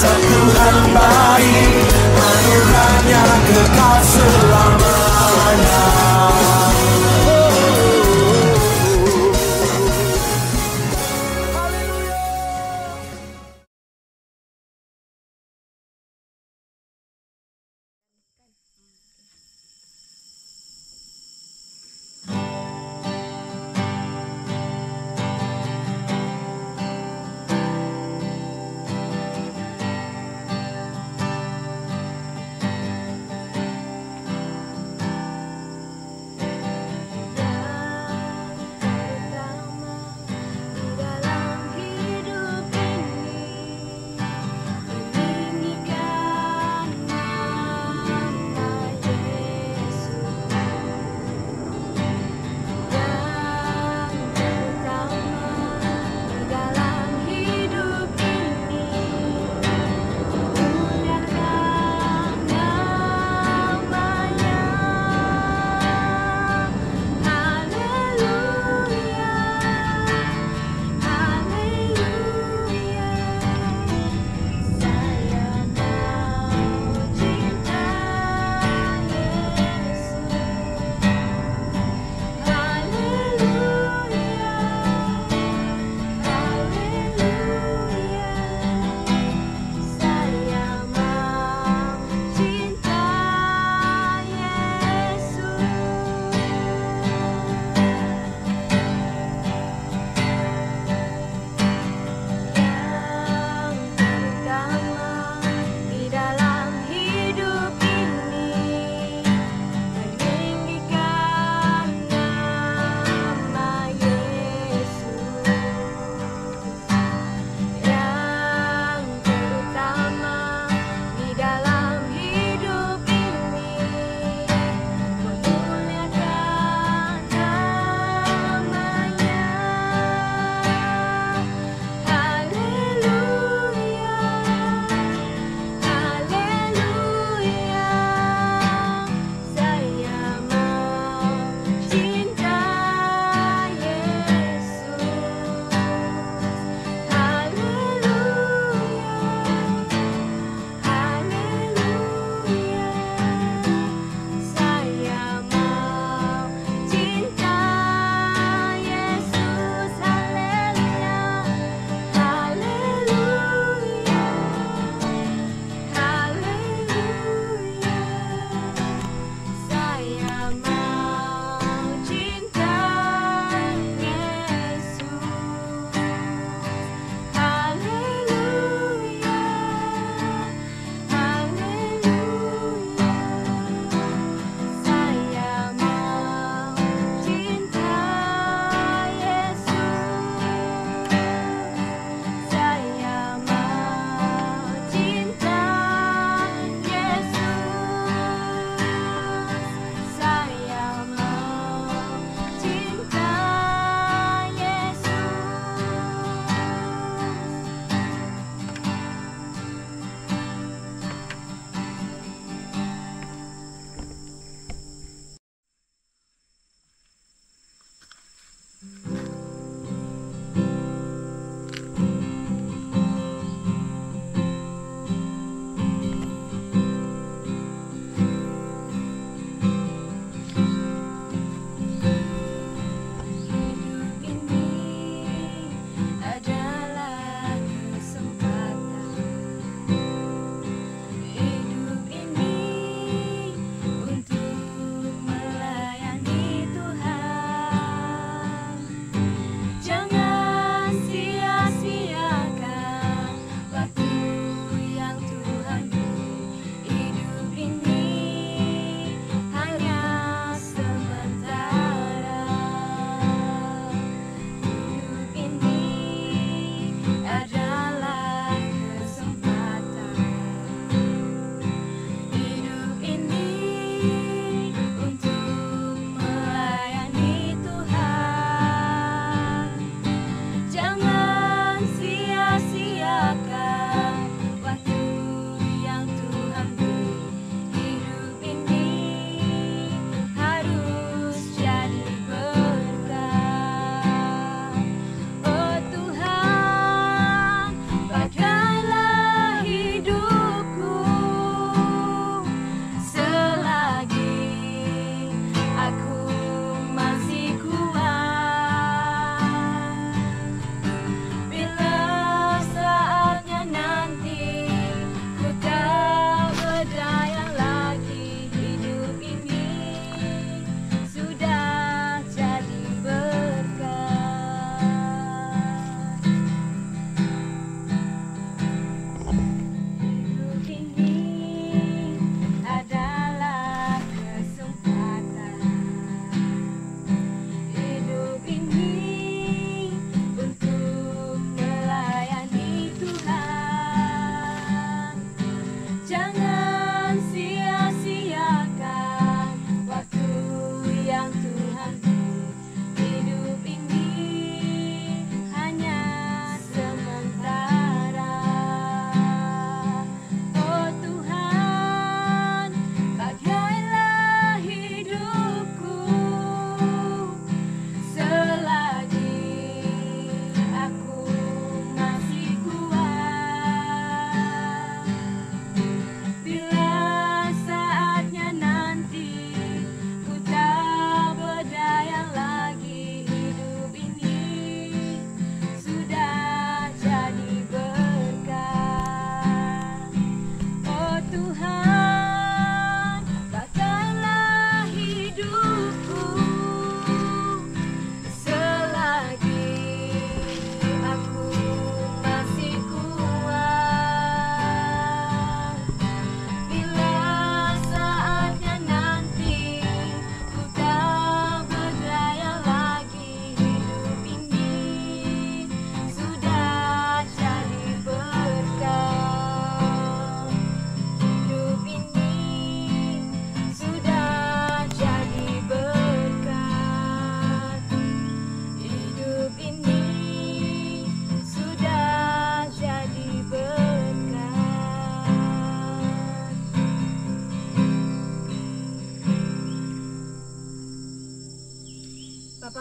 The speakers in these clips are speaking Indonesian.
Tuhan baik, anugerahnya kekal selamanya.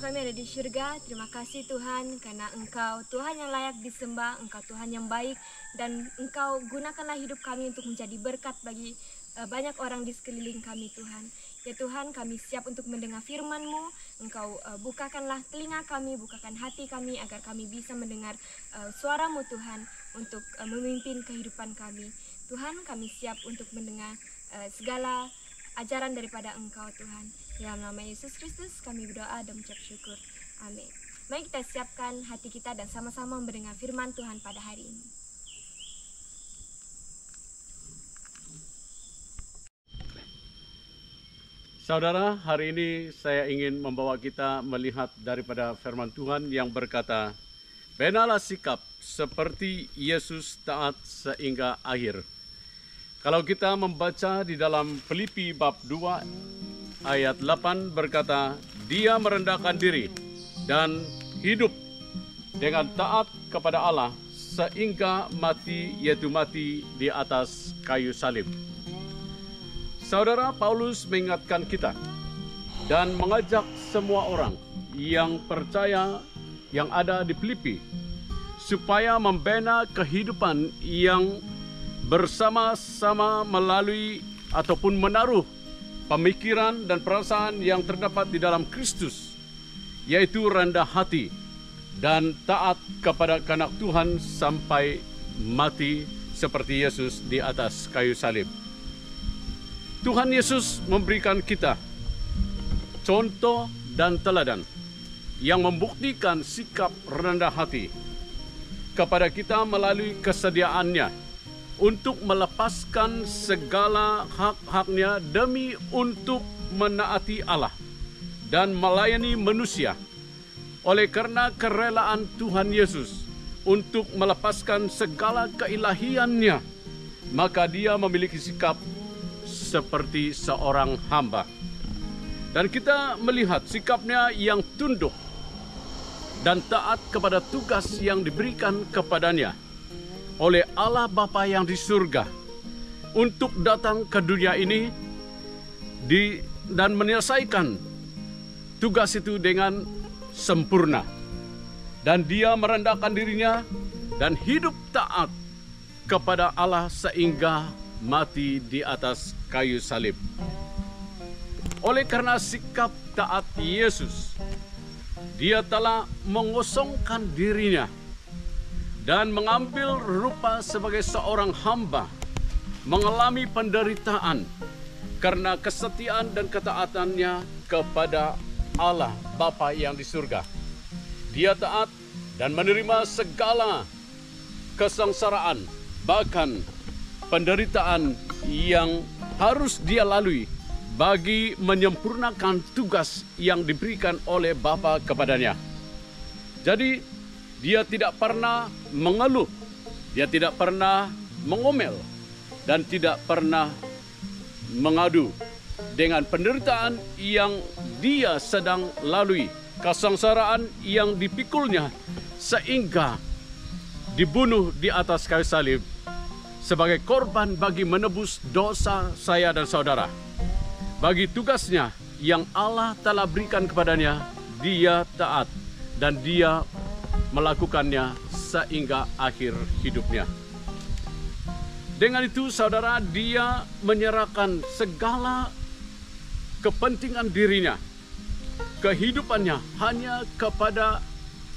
Bapa kami ada di surga, terima kasih Tuhan karena Engkau Tuhan yang layak disembah, Engkau Tuhan yang baik, dan Engkau gunakanlah hidup kami untuk menjadi berkat bagi banyak orang di sekeliling kami Tuhan. Ya Tuhan, kami siap untuk mendengar firman-Mu. Engkau bukakanlah telinga kami, bukakan hati kami agar kami bisa mendengar suara-Mu Tuhan untuk memimpin kehidupan kami. Tuhan, kami siap untuk mendengar segala ajaran daripada Engkau Tuhan. Dalam nama Yesus Kristus kami berdoa dan mengucap syukur. Amin. Mari kita siapkan hati kita dan sama-sama mendengar firman Tuhan pada hari ini. Saudara, hari ini saya ingin membawa kita melihat daripada firman Tuhan yang berkata, "Benalah sikap seperti Yesus taat sehingga akhir." Kalau kita membaca di dalam Filipi bab 2 ayat 8 berkata, "Dia merendahkan diri dan hidup dengan taat kepada Allah sehingga mati, yaitu mati di atas kayu salib." Saudara, Paulus mengingatkan kita dan mengajak semua orang yang percaya yang ada di Filipi supaya membina kehidupan yang bersama-sama melalui ataupun menaruh pemikiran dan perasaan yang terdapat di dalam Kristus, yaitu rendah hati dan taat kepada kehendak Tuhan sampai mati seperti Yesus di atas kayu salib. Tuhan Yesus memberikan kita contoh dan teladan yang membuktikan sikap rendah hati kepada kita melalui kesediaannya untuk melepaskan segala hak-haknya demi untuk menaati Allah dan melayani manusia. Oleh karena kerelaan Tuhan Yesus untuk melepaskan segala keilahiannya, maka dia memiliki sikap seperti seorang hamba. Dan kita melihat sikapnya yang tunduk dan taat kepada tugas yang diberikan kepadanya oleh Allah Bapa yang di surga untuk datang ke dunia ini dan menyelesaikan tugas itu dengan sempurna. Dan dia merendahkan dirinya dan hidup taat kepada Allah sehingga mati di atas kayu salib. Oleh karena sikap taat Yesus, dia telah mengosongkan dirinya dan mengambil rupa sebagai seorang hamba, mengalami penderitaan karena kesetiaan dan ketaatannya kepada Allah Bapa yang di surga. Dia taat dan menerima segala kesengsaraan, bahkan penderitaan yang harus dia lalui bagi menyempurnakan tugas yang diberikan oleh Bapa kepadanya. Jadi dia tidak pernah mengeluh, dia tidak pernah mengomel, dan tidak pernah mengadu dengan penderitaan yang dia sedang lalui, kesengsaraan yang dipikulnya sehingga dibunuh di atas kayu salib sebagai korban bagi menebus dosa saya dan saudara. Bagi tugasnya yang Allah telah berikan kepadanya, dia taat dan dia melakukannya sehingga akhir hidupnya. Dengan itu saudara, dia menyerahkan segala kepentingan dirinya, kehidupannya hanya kepada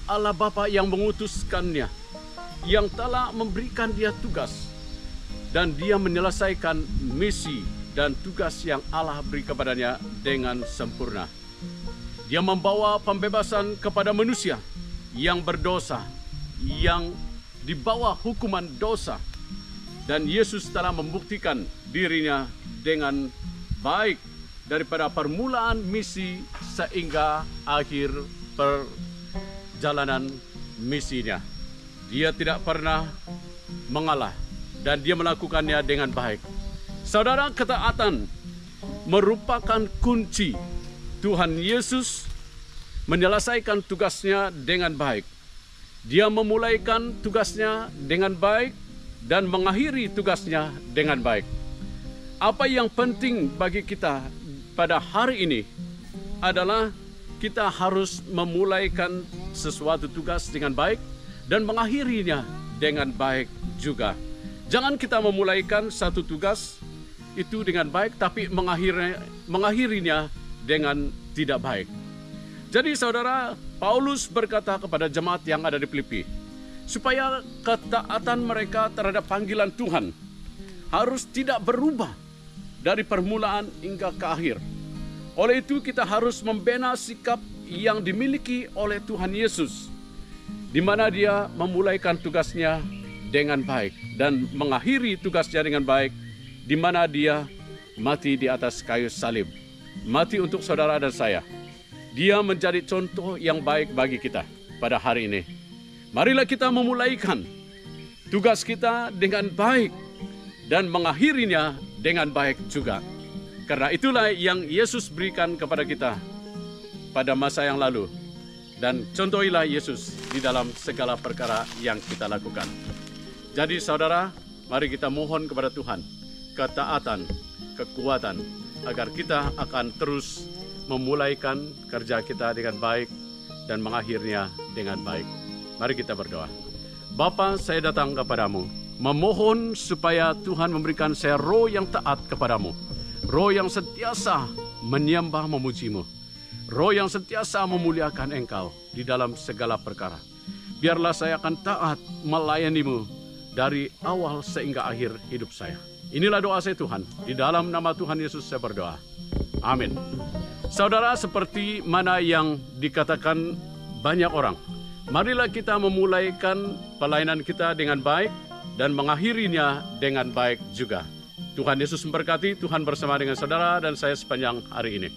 Allah Bapa yang mengutuskannya, yang telah memberikan dia tugas, dan dia menyelesaikan misi dan tugas yang Allah beri kepadanya dengan sempurna. Dia membawa pembebasan kepada manusia yang berdosa, yang di bawah hukuman dosa. Dan Yesus telah membuktikan dirinya dengan baik daripada permulaan misi sehingga akhir perjalanan misinya. Dia tidak pernah mengalah dan dia melakukannya dengan baik. Saudara, ketaatan merupakan kunci Tuhan Yesus menyelesaikan tugasnya dengan baik. Dia memulaikan tugasnya dengan baik dan mengakhiri tugasnya dengan baik. Apa yang penting bagi kita pada hari ini adalah kita harus memulaikan sesuatu tugas dengan baik dan mengakhirinya dengan baik juga. Jangan kita memulaikan satu tugas itu dengan baik tapi mengakhirinya dengan tidak baik. Jadi saudara, Paulus berkata kepada jemaat yang ada di Filipi, supaya ketaatan mereka terhadap panggilan Tuhan harus tidak berubah dari permulaan hingga ke akhir. Oleh itu kita harus membina sikap yang dimiliki oleh Tuhan Yesus, di mana Dia memulaikan tugasnya dengan baik dan mengakhiri tugasnya dengan baik, di mana Dia mati di atas kayu salib, mati untuk saudara dan saya. Dia menjadi contoh yang baik bagi kita pada hari ini. Marilah kita memulaikan tugas kita dengan baik dan mengakhirinya dengan baik juga. Karena itulah yang Yesus berikan kepada kita pada masa yang lalu. Dan contohilah Yesus di dalam segala perkara yang kita lakukan. Jadi saudara, mari kita mohon kepada Tuhan ketaatan, kekuatan, agar kita akan terus memulaikan kerja kita dengan baik dan mengakhirnya dengan baik. Mari kita berdoa. Bapa, saya datang kepadamu, memohon supaya Tuhan memberikan saya roh yang taat kepadamu, roh yang sentiasa menyembah memujimu, roh yang sentiasa memuliakan Engkau di dalam segala perkara. Biarlah saya akan taat melayanimu dari awal sehingga akhir hidup saya. Inilah doa saya Tuhan, di dalam nama Tuhan Yesus saya berdoa. Amin. Saudara, seperti mana yang dikatakan banyak orang, marilah kita memulaikan pelayanan kita dengan baik dan mengakhirinya dengan baik juga. Tuhan Yesus memberkati, Tuhan bersama dengan saudara dan saya sepanjang hari ini.